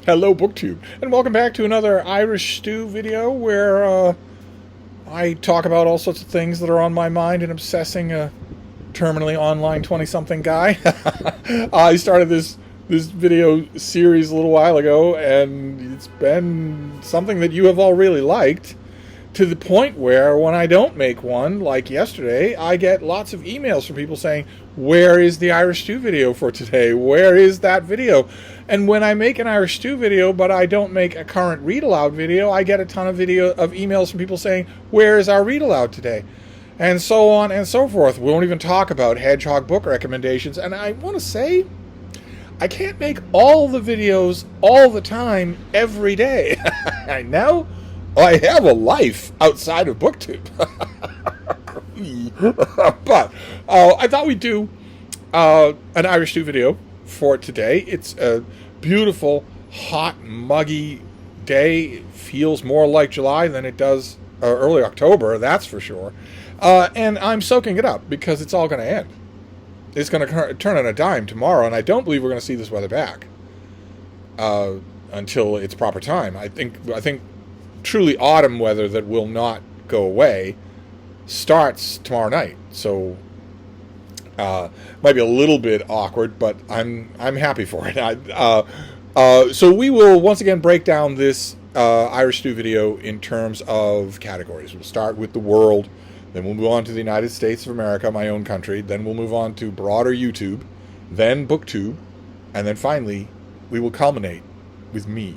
Hello, BookTube, and welcome back to another Irish Stew video where I talk about all sorts of things that are on my mind and obsessing a terminally online 20-something guy. I started this video series a little while ago, and it's been something that you have all really liked, to the point where when I don't make one, like yesterday, I get lots of emails from people saying, where is the Irish Stew video for today? Where is that video? And when I make an Irish Stew video, but I don't make a current read aloud video, I get a ton of emails from people saying, where is our read aloud today? And so on and so forth. We won't even talk about Hedgehog book recommendations. And I want to say, I can't make all the videos all the time every day. I know. I have a life outside of BookTube. But I thought we'd do an Irish Stew video for today. It's a beautiful, hot, muggy day. It feels more like July than it does early October, that's for sure. And I'm soaking it up because it's all going to end. It's going to turn on a dime tomorrow, and I don't believe we're going to see this weather back until it's proper time. I think truly autumn weather that will not go away starts tomorrow night. So might be a little bit awkward, but I'm happy for it. So we will once again break down this Irish Stew video in terms of categories. We'll start with the world, then we'll move on to the United States of America, my own country, then we'll move on to broader YouTube, then BookTube, and then finally we will culminate with me.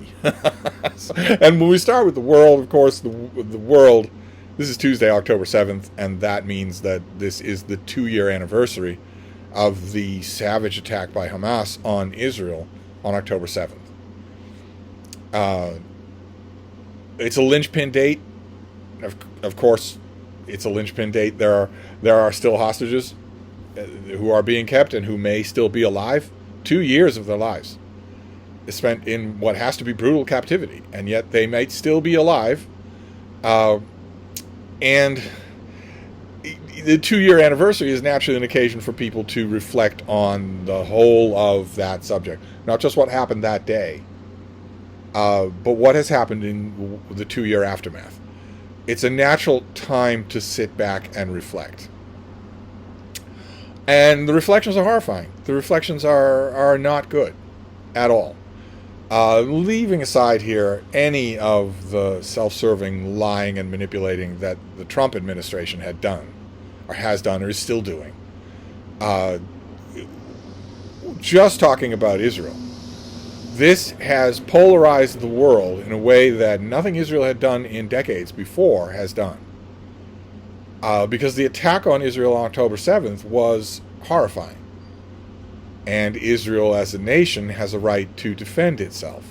And when we start with the world, of course, the world, this is Tuesday, October 7th, and that means that this is the 2-year anniversary of the savage attack by Hamas on Israel on October 7th. It's a linchpin date. Of course, it's a linchpin date. There are still hostages who are being kept and who may still be alive. 2 years of their lives is spent in what has to be brutal captivity, and yet they might still be alive. And the 2-year anniversary is naturally an occasion for people to reflect on the whole of that subject. Not just what happened that day, but what has happened in the 2-year aftermath. It's a natural time to sit back and reflect. And the reflections are horrifying. The reflections are not good at all. Leaving aside here any of the self-serving lying and manipulating that the Trump administration had done, or has done, or is still doing. Just talking about Israel. This has polarized the world in a way that nothing Israel had done in decades before has done. Because the attack on Israel on October 7th was horrifying. And Israel as a nation has a right to defend itself.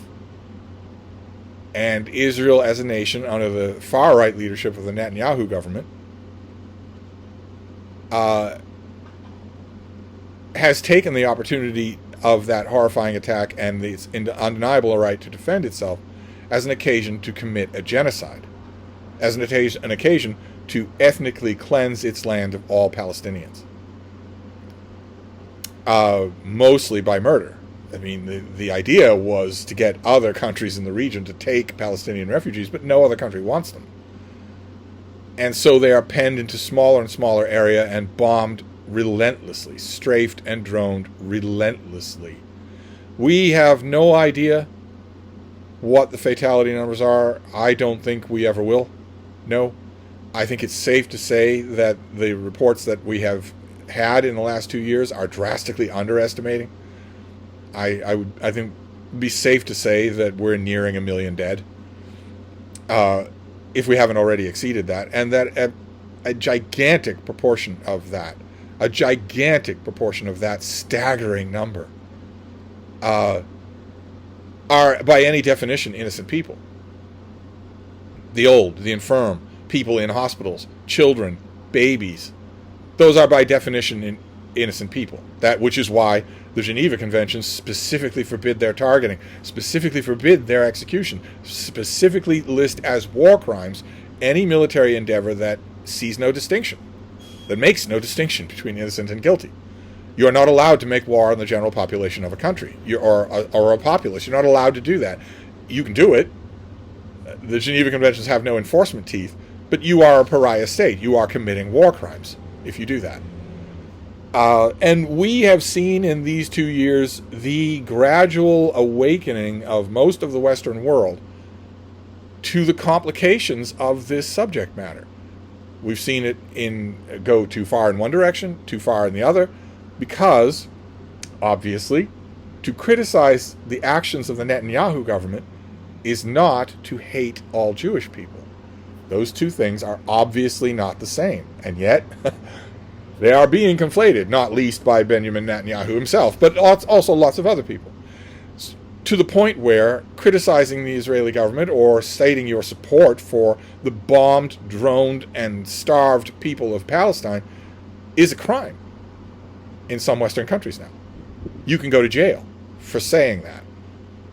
And Israel as a nation, under the far-right leadership of the Netanyahu government, has taken the opportunity of that horrifying attack and its undeniable right to defend itself as an occasion to commit a genocide, as an occasion to ethnically cleanse its land of all Palestinians. Mostly by murder. I mean, the idea was to get other countries in the region to take Palestinian refugees, but no other country wants them. And so they are penned into smaller and smaller area and bombed relentlessly, strafed and droned relentlessly. We have no idea what the fatality numbers are. I don't think we ever will. No. I think it's safe to say that the reports that we have had in the last 2 years are drastically underestimating. I think it'd be safe to say that we're nearing 1 million dead, if we haven't already exceeded that, and that a gigantic proportion of that staggering number are, by any definition, innocent people. The old, the infirm, people in hospitals, children, babies. Those are by definition innocent people. Which is why the Geneva Conventions specifically forbid their targeting, specifically forbid their execution, specifically list as war crimes any military endeavor that sees no distinction, that makes no distinction between innocent and guilty. You are not allowed to make war on the general population of a country or a populace. You're not allowed to do that. You can do it. The Geneva Conventions have no enforcement teeth, but you are a pariah state. You are committing war crimes if you do that. And we have seen in these 2 years the gradual awakening of most of the Western world to the complications of this subject matter. We've seen it go too far in one direction, too far in the other, because, obviously, to criticize the actions of the Netanyahu government is not to hate all Jewish people. Those two things are obviously not the same, and yet they are being conflated, not least by Benjamin Netanyahu himself, but also lots of other people, to the point where criticizing the Israeli government or stating your support for the bombed, droned, and starved people of Palestine is a crime in some Western countries now. You can go to jail for saying that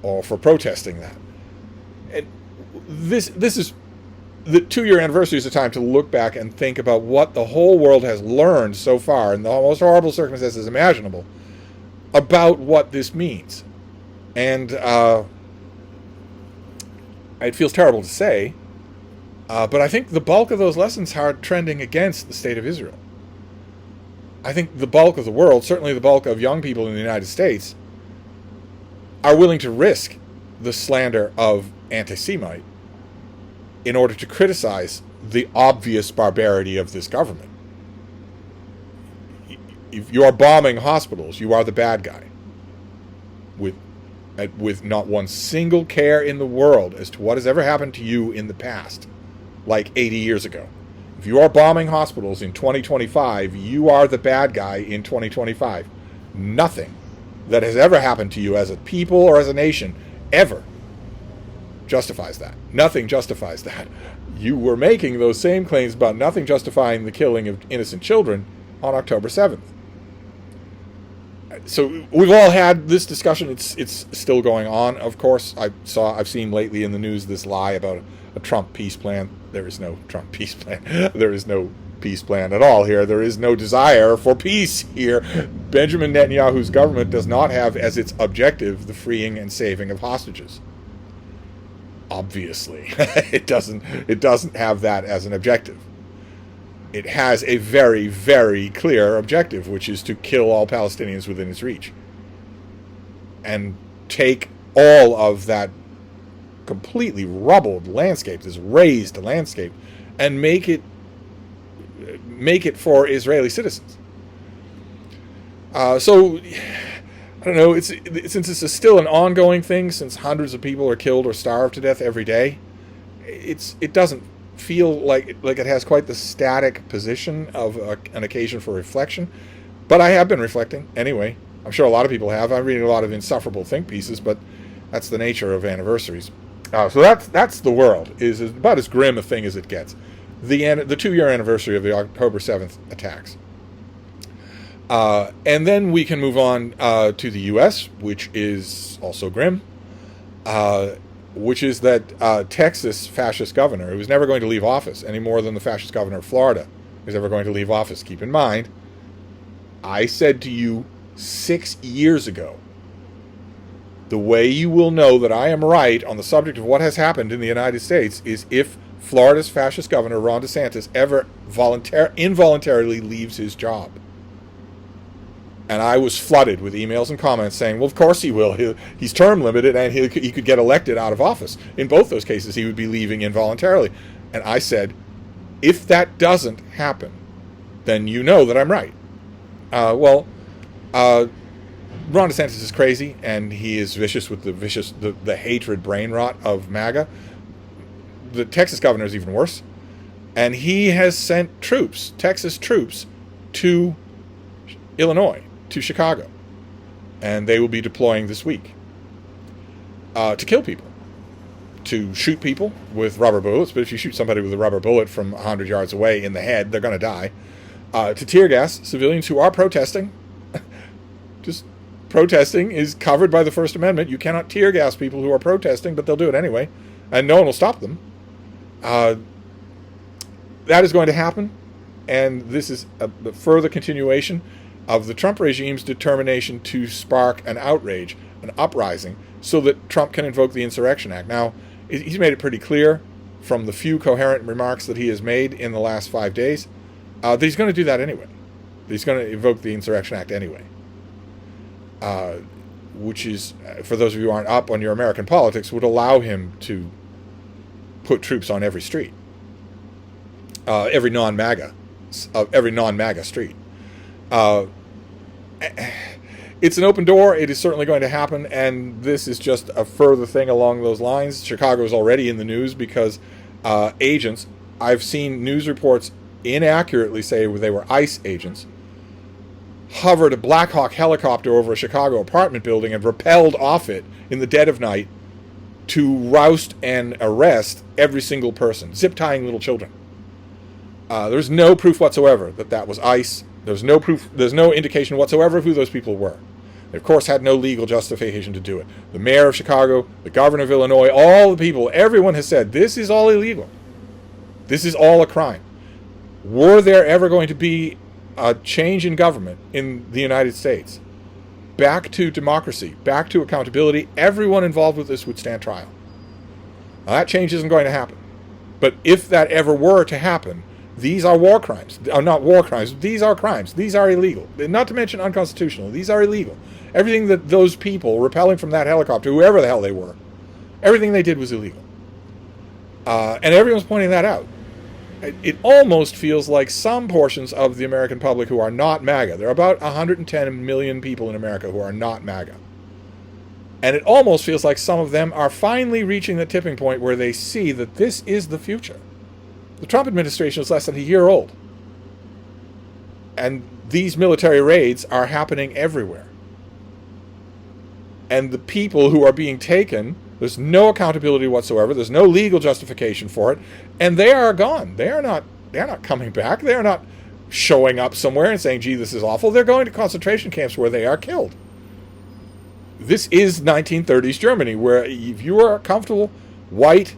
or for protesting that. And this is the 2-year anniversary is a time to look back and think about what the whole world has learned so far in the most horrible circumstances imaginable about what this means. And it feels terrible to say, but I think the bulk of those lessons are trending against the state of Israel. I think the bulk of the world, certainly the bulk of young people in the United States, are willing to risk the slander of anti-Semite in order to criticize the obvious barbarity of this government. If you are bombing hospitals, you are the bad guy. With not one single care in the world as to what has ever happened to you in the past, like 80 years ago. If you are bombing hospitals in 2025, you are the bad guy in 2025. Nothing that has ever happened to you as a people or as a nation ever justifies that. Nothing justifies that. You were making those same claims about nothing justifying the killing of innocent children on October 7th. So we've all had this discussion. It's still going on, of course. I've seen lately in the news this lie about a Trump peace plan. There is no Trump peace plan. There is no peace plan at all here. There is no desire for peace here. Benjamin Netanyahu's government does not have as its objective the freeing and saving of hostages. Obviously, it doesn't have that as an objective. It has a very, very clear objective, which is to kill all Palestinians within its reach. And take all of that completely rubbled landscape, this raised landscape, and make it for Israeli citizens. So, I don't know, since this is still an ongoing thing, since hundreds of people are killed or starved to death every day, it doesn't feel like it has quite the static position of an occasion for reflection. But I have been reflecting anyway. I'm sure a lot of people have. I'm reading a lot of insufferable think pieces, but that's the nature of anniversaries. So that's the world. Is about as grim a thing as it gets. The 2-year anniversary of the October 7th attacks. And then we can move on to the U.S., which is also grim. Which is that Texas fascist governor, who was never going to leave office any more than the fascist governor of Florida is ever going to leave office. Keep in mind, I said to you 6 years ago, the way you will know that I am right on the subject of what has happened in the United States is if Florida's fascist governor, Ron DeSantis, ever involuntarily leaves his job. And I was flooded with emails and comments saying, well, of course he will. He's term limited and he could get elected out of office. In both those cases, he would be leaving involuntarily. And I said, if that doesn't happen, then you know that I'm right. Ron DeSantis is crazy, and he is vicious with the hatred brain rot of MAGA. The Texas governor is even worse. And he has sent troops, Texas troops, to Illinois, to Chicago, and they will be deploying this week to kill people, to shoot people with rubber bullets. But if you shoot somebody with a rubber bullet from 100 yards away in the head, they're going to die. To tear gas civilians who are protesting. Just protesting is covered by the First Amendment. You cannot tear gas people who are protesting, but they'll do it anyway, and no one will stop them. That is going to happen, and this is a further continuation. of the Trump regime's determination to spark an outrage, an uprising, so that Trump can invoke the Insurrection Act. Now, he's made it pretty clear from the few coherent remarks that he has made in the last 5 days that he's going to do that anyway. He's going to invoke the Insurrection Act anyway. Which is, for those of you who aren't up on your American politics, would allow him to put troops on every street. Every non-MAGA street. It's an open door. It is certainly going to happen, and this is just a further thing along those lines. Chicago is already in the news because agents, I've seen news reports inaccurately say they were ICE agents, hovered a Black Hawk helicopter over a Chicago apartment building and rappelled off it in the dead of night to roust and arrest every single person, zip-tying little children. There's no proof whatsoever that that was ICE. There's no proof. There's no indication whatsoever of who those people were. They, of course, had no legal justification to do it. The mayor of Chicago, the governor of Illinois, all the people, everyone has said, this is all illegal. This is all a crime. Were there ever going to be a change in government in the United States, back to democracy, back to accountability, everyone involved with this would stand trial. Now, that change isn't going to happen. But if that ever were to happen, these are war crimes. Not war crimes. These are crimes. These are illegal. Not to mention unconstitutional. These are illegal. Everything that those people rappelling from that helicopter, whoever the hell they were, everything they did was illegal. And everyone's pointing that out. It almost feels like some portions of the American public who are not MAGA, there are about 110 million people in America who are not MAGA. And it almost feels like some of them are finally reaching the tipping point where they see that this is the future. The Trump administration is less than a year old. And these military raids are happening everywhere. And the people who are being taken, there's no accountability whatsoever. There's no legal justification for it. And they are gone. They're not coming back. They're not showing up somewhere and saying, gee, this is awful. They're going to concentration camps where they are killed. This is 1930s Germany, where if you are a comfortable, white,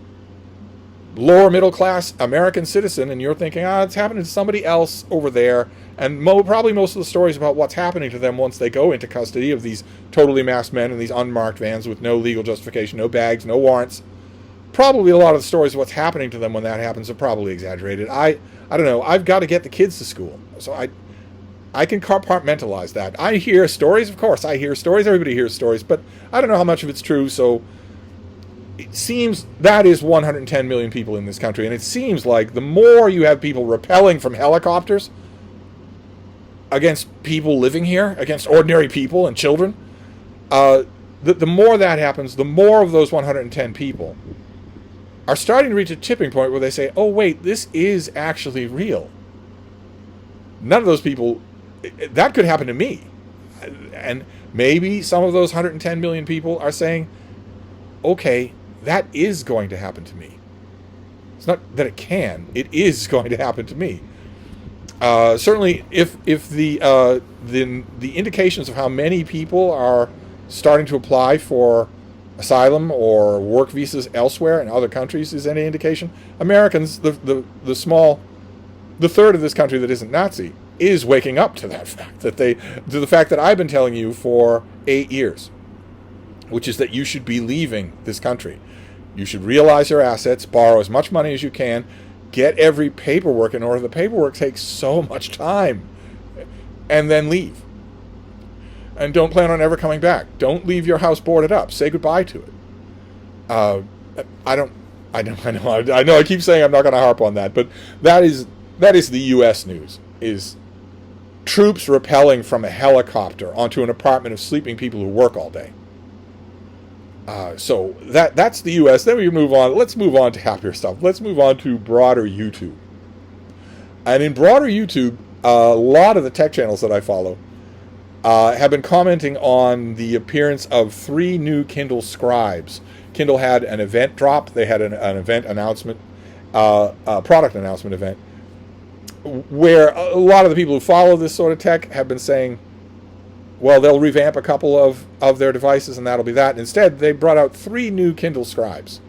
lower middle class American citizen and you're thinking, it's happening to somebody else over there, and probably most of the stories about what's happening to them once they go into custody of these totally masked men in these unmarked vans with no legal justification, no bags, no warrants, probably a lot of the stories of what's happening to them when that happens are probably exaggerated. I don't know. I've got to get the kids to school, so I can compartmentalize that. I hear stories, of course. I hear stories. Everybody hears stories, but I don't know how much of it's true, so it seems that is 110 million people in this country, and it seems like the more you have people rappelling from helicopters against people living here, against ordinary people and children, the more that happens, the more of those 110 people are starting to reach a tipping point where they say, oh, wait, this is actually real. None of those people, that could happen to me. And maybe some of those 110 million people are saying, okay, that is going to happen to me. It's not that it can, it is going to happen to me. Certainly, if the indications of how many people are starting to apply for asylum or work visas elsewhere in other countries is any indication, Americans, the third of this country that isn't Nazi, is waking up to that fact, to the fact that I've been telling you for 8 years, which is that you should be leaving this country. You should realize your assets, borrow as much money as you can, get every paperwork in order. The paperwork takes so much time, and then leave. And don't plan on ever coming back. Don't leave your house boarded up. Say goodbye to it. I know I keep saying I'm not going to harp on that, but that is the U.S. news, is troops rappelling from a helicopter onto an apartment of sleeping people who work all day. So that's the U.S. Then we move on. Let's move on to happier stuff. Let's move on to broader YouTube. And in broader YouTube, a lot of the tech channels that I follow have been commenting on the appearance of 3 new Kindle Scribes. Kindle had an event drop. They had an event announcement, a product announcement event, where a lot of the people who follow this sort of tech have been saying, well, they'll revamp a couple of their devices and that'll be that. Instead, they brought out 3 new Kindle Scribes.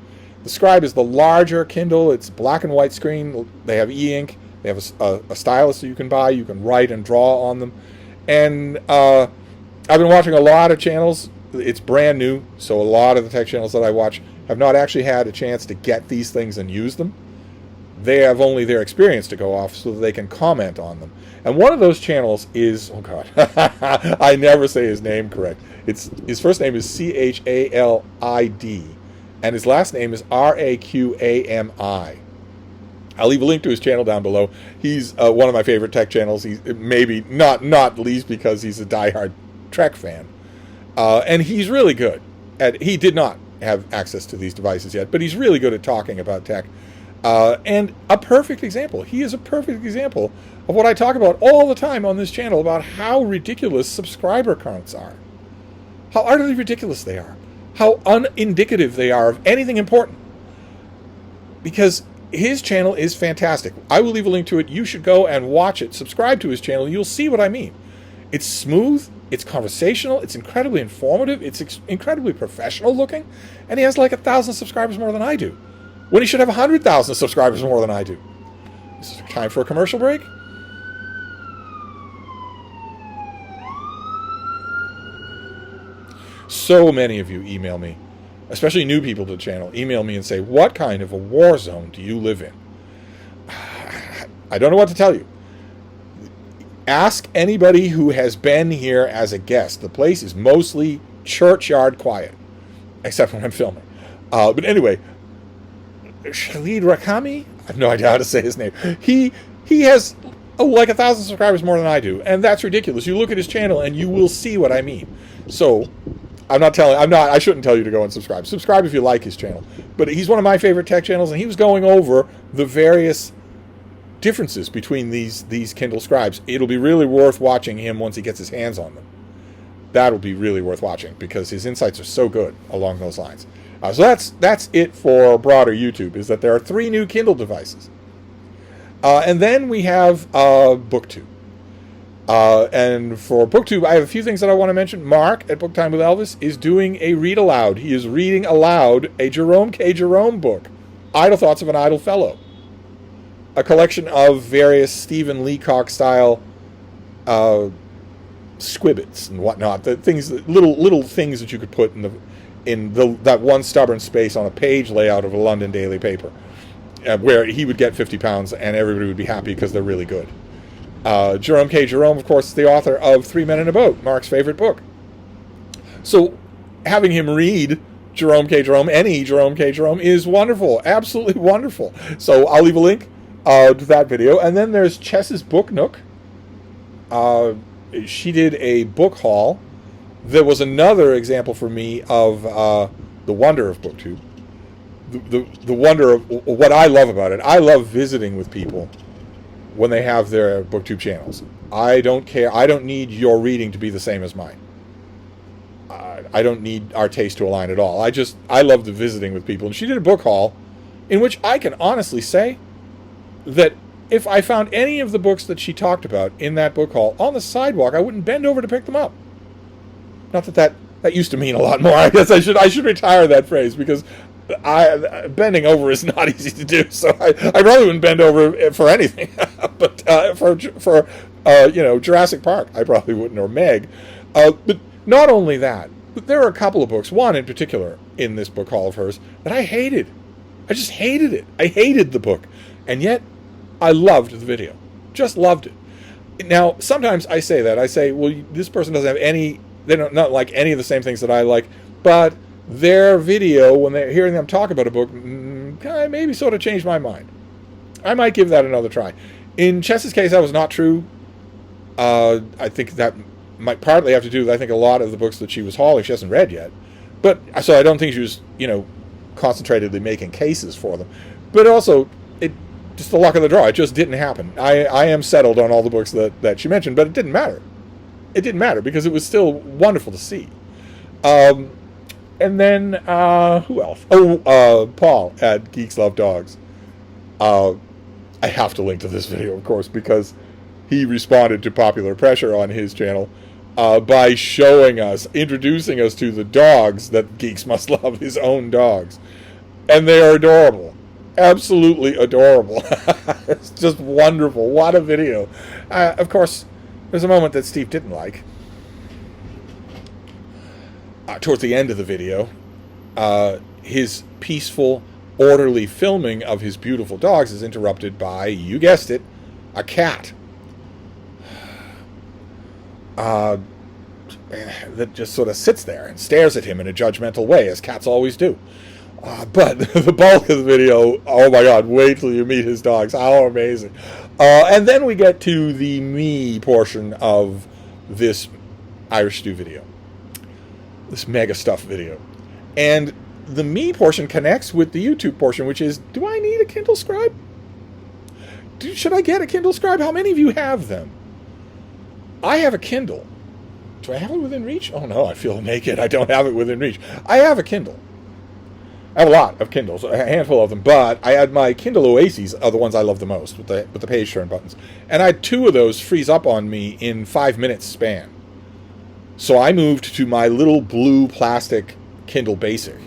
The Scribe is the larger Kindle. It's black and white screen. They have e-ink. They have a stylus that you can buy. You can write and draw on them. And I've been watching a lot of channels. It's brand new, so a lot of the tech channels that I watch have not actually had a chance to get these things and use them. They have only their experience to go off so that they can comment on them. And one of those channels is, oh God, I never say his name correct. His first name is Chalid, and his last name is Raqami. I'll leave a link to his channel down below. He's one of my favorite tech channels. He's maybe not least because he's a diehard Trek fan, and he's really good. He did not have access to these devices yet, but he's really good at talking about tech. And a perfect example. He is a perfect example of what I talk about all the time on this channel about how ridiculous subscriber counts are. How utterly ridiculous they are. How unindicative they are of anything important. Because his channel is fantastic. I will leave a link to it. You should go and watch it. Subscribe to his channel. You'll see what I mean. It's smooth. It's conversational. It's incredibly informative. It's incredibly professional looking. And he has like 1,000 subscribers more than I do, when he should have 100,000 subscribers more than I do. This is time for a commercial break. So many of you email me, especially new people to the channel, email me and say, what kind of a war zone do you live in? I don't know what to tell you. Ask anybody who has been here as a guest. The place is mostly churchyard quiet, except when I'm filming. But anyway, Chalid Raqami, I have no idea how to say his name. He has like 1,000 subscribers more than I do, and that's ridiculous. You look at his channel and you will see what I mean. So I shouldn't tell you to go and subscribe. Subscribe if you like his channel. But he's one of my favorite tech channels, and he was going over the various differences between these Kindle Scribes. It'll be really worth watching him once he gets his hands on them. That'll be really worth watching because his insights are so good along those lines. So that's it for broader YouTube, is that there are 3 new Kindle devices. And then we have BookTube. And for BookTube, I have a few things that I want to mention. Mark at Book Time with Elvis is doing a read aloud. He is reading aloud a Jerome K. Jerome book, Idle Thoughts of an Idle Fellow, a collection of various Stephen Leacock style squibbits and whatnot, the things, little things that you could put in that one stubborn space on a page layout of a London daily paper, where he would get 50 pounds and everybody would be happy because they're really good. Jerome K. Jerome, of course, is the author of 3 Men in a Boat, Mark's favorite book. So having him read Jerome K. Jerome, any Jerome K. Jerome, is wonderful, absolutely wonderful. So I'll leave a link to that video. And then there's Chess's Book Nook. She did a book haul. There was another example for me of the wonder of BookTube. The wonder of what I love about it. I love visiting with people when they have their BookTube channels. I don't care. I don't need your reading to be the same as mine. I don't need our taste to align at all. I love the visiting with people. And she did a book haul in which I can honestly say that if I found any of the books that she talked about in that book haul on the sidewalk, I wouldn't bend over to pick them up. Not that used to mean a lot more. I guess I should retire that phrase, because bending over is not easy to do. So I probably wouldn't bend over for anything. But for Jurassic Park, I probably wouldn't, or Meg. But not only that, but there are a couple of books, one in particular in this book haul of hers, that I hated. I just hated it. I hated the book. And yet, I loved the video. Just loved it. Now, sometimes I say that. I say, well, this person doesn't have any, they don't not like any of the same things that I like, but their video, when they're hearing them talk about a book, maybe sort of changed my mind. I might give that another try. In Chess's case, that was not true. I think that might partly have to do with, I think, a lot of the books that she was hauling she hasn't read yet. But so I don't think she was, concentratedly making cases for them. But also, just the luck of the draw. It just didn't happen. I am settled on all the books that she mentioned, but it didn't matter. It didn't matter because it was still wonderful to see. And then, who else? Paul at Geeks Love Dogs. I have to link to this video, of course, because he responded to popular pressure on his channel by introducing us to the dogs that Geeks must love, his own dogs. And they are adorable. Absolutely adorable. It's just wonderful. What a video. Of course, There's a moment that Steve didn't like. Towards the end of the video, his peaceful, orderly filming of his beautiful dogs is interrupted by, you guessed it, a cat. That just sort of sits there and stares at him in a judgmental way, as cats always do. But the bulk of the video, oh my God, wait till you meet his dogs. How amazing. And then we get to the me portion of this Irish Stew video. This mega stuff video. And the me portion connects with the YouTube portion, which is, do I need a Kindle Scribe? Should I get a Kindle Scribe? How many of you have them? I have a Kindle. Do I have it within reach? Oh no, I feel naked. I don't have it within reach. I have a Kindle. I have a lot of Kindles, a handful of them, but I had my Kindle Oases, are the ones I love the most, with the page turn buttons. And I had 2 of those freeze up on me in 5 minutes span. So I moved to my little blue plastic Kindle Basic,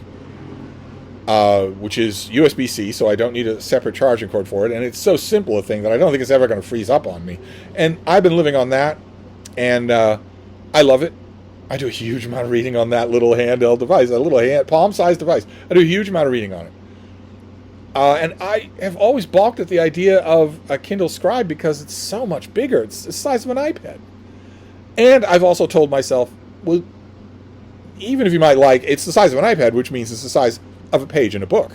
which is USB-C, so I don't need a separate charging cord for it. And it's so simple a thing that I don't think it's ever going to freeze up on me. And I've been living on that, and I love it. I do a huge amount of reading on that little handheld device, a little palm-sized device. I do a huge amount of reading on it. And I have always balked at the idea of a Kindle Scribe because it's so much bigger. It's the size of an iPad. And I've also told myself, well, even if you might like, it's the size of an iPad, which means it's the size of a page in a book.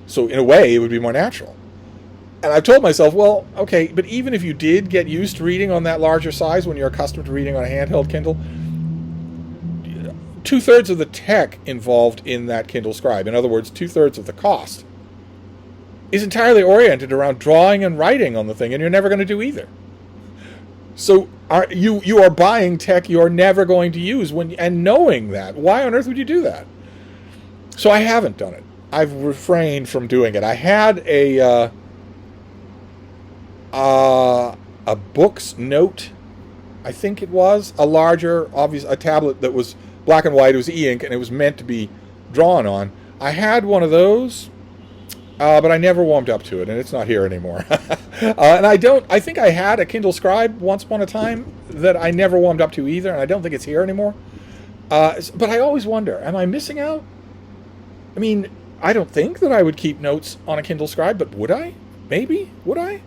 So in a way, it would be more natural. And I've told myself, well, okay, but even if you did get used to reading on that larger size when you're accustomed to reading on a handheld Kindle, 2/3 of the tech involved in that Kindle Scribe, in other words, 2/3 of the cost, is entirely oriented around drawing and writing on the thing, and you're never going to do either. So you are buying tech you're never going to use, and knowing that. Why on earth would you do that? So I haven't done it. I've refrained from doing it. I had a Book Nook, I think it was, a larger, a tablet that was black and white. It was e-ink, and it was meant to be drawn on. I had one of those, but I never warmed up to it, and it's not here anymore. And I think I had a Kindle Scribe once upon a time that I never warmed up to either, and I don't think it's here anymore. But I always wonder, am I missing out? I mean, I don't think that I would keep notes on a Kindle Scribe, but would I? Maybe? Would I?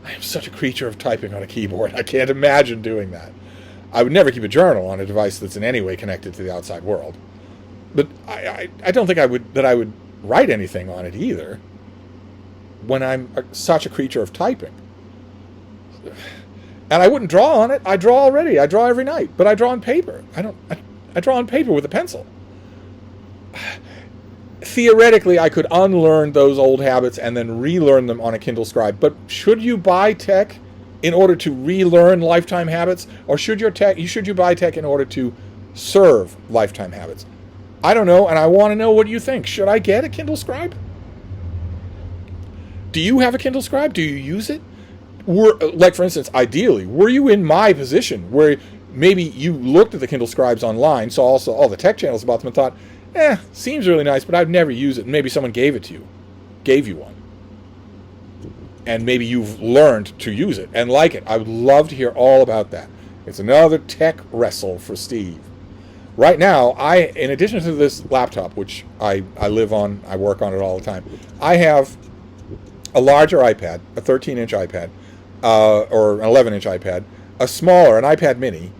I am such a creature of typing on a keyboard. I can't imagine doing that. I would never keep a journal on a device that's in any way connected to the outside world. But I don't think I would write anything on it either when I'm such a creature of typing. And I wouldn't draw on it. I draw already. I draw every night, but I draw on paper. I draw on paper with a pencil. Theoretically, I could unlearn those old habits and then relearn them on a Kindle Scribe. But should you buy tech in order to relearn lifetime habits, or should you buy tech in order to serve lifetime habits? I don't know, and I want to know what you think. Should I get a Kindle Scribe? Do you have a Kindle Scribe? Do you use it? Like, for instance, ideally, were you in my position where maybe you looked at the Kindle Scribes online, saw also all the tech channels about them, and thought, seems really nice, but I've never used it. And maybe someone gave you one. And maybe you've learned to use it and like it. I would love to hear all about that. It's another tech wrestle for Steve. Right now, in addition to this laptop, which I live on, I work on it all the time, I have a larger iPad, a 13-inch iPad, or an 11-inch iPad, a smaller, an iPad mini,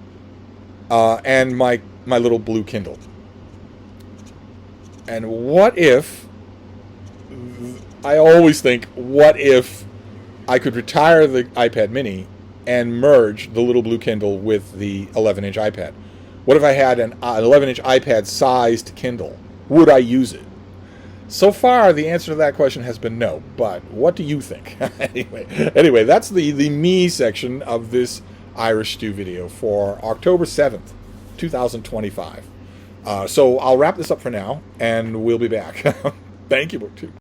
and my little blue Kindle. And what if, I always think, what if I could retire the iPad mini and merge the little blue Kindle with the 11-inch iPad? What if I had an 11-inch iPad-sized Kindle? Would I use it? So far, the answer to that question has been no, but what do you think? Anyway, that's the me section of this Irish Stew video for October 7th, 2025. So I'll wrap this up for now, and we'll be back. Thank you, BookTube.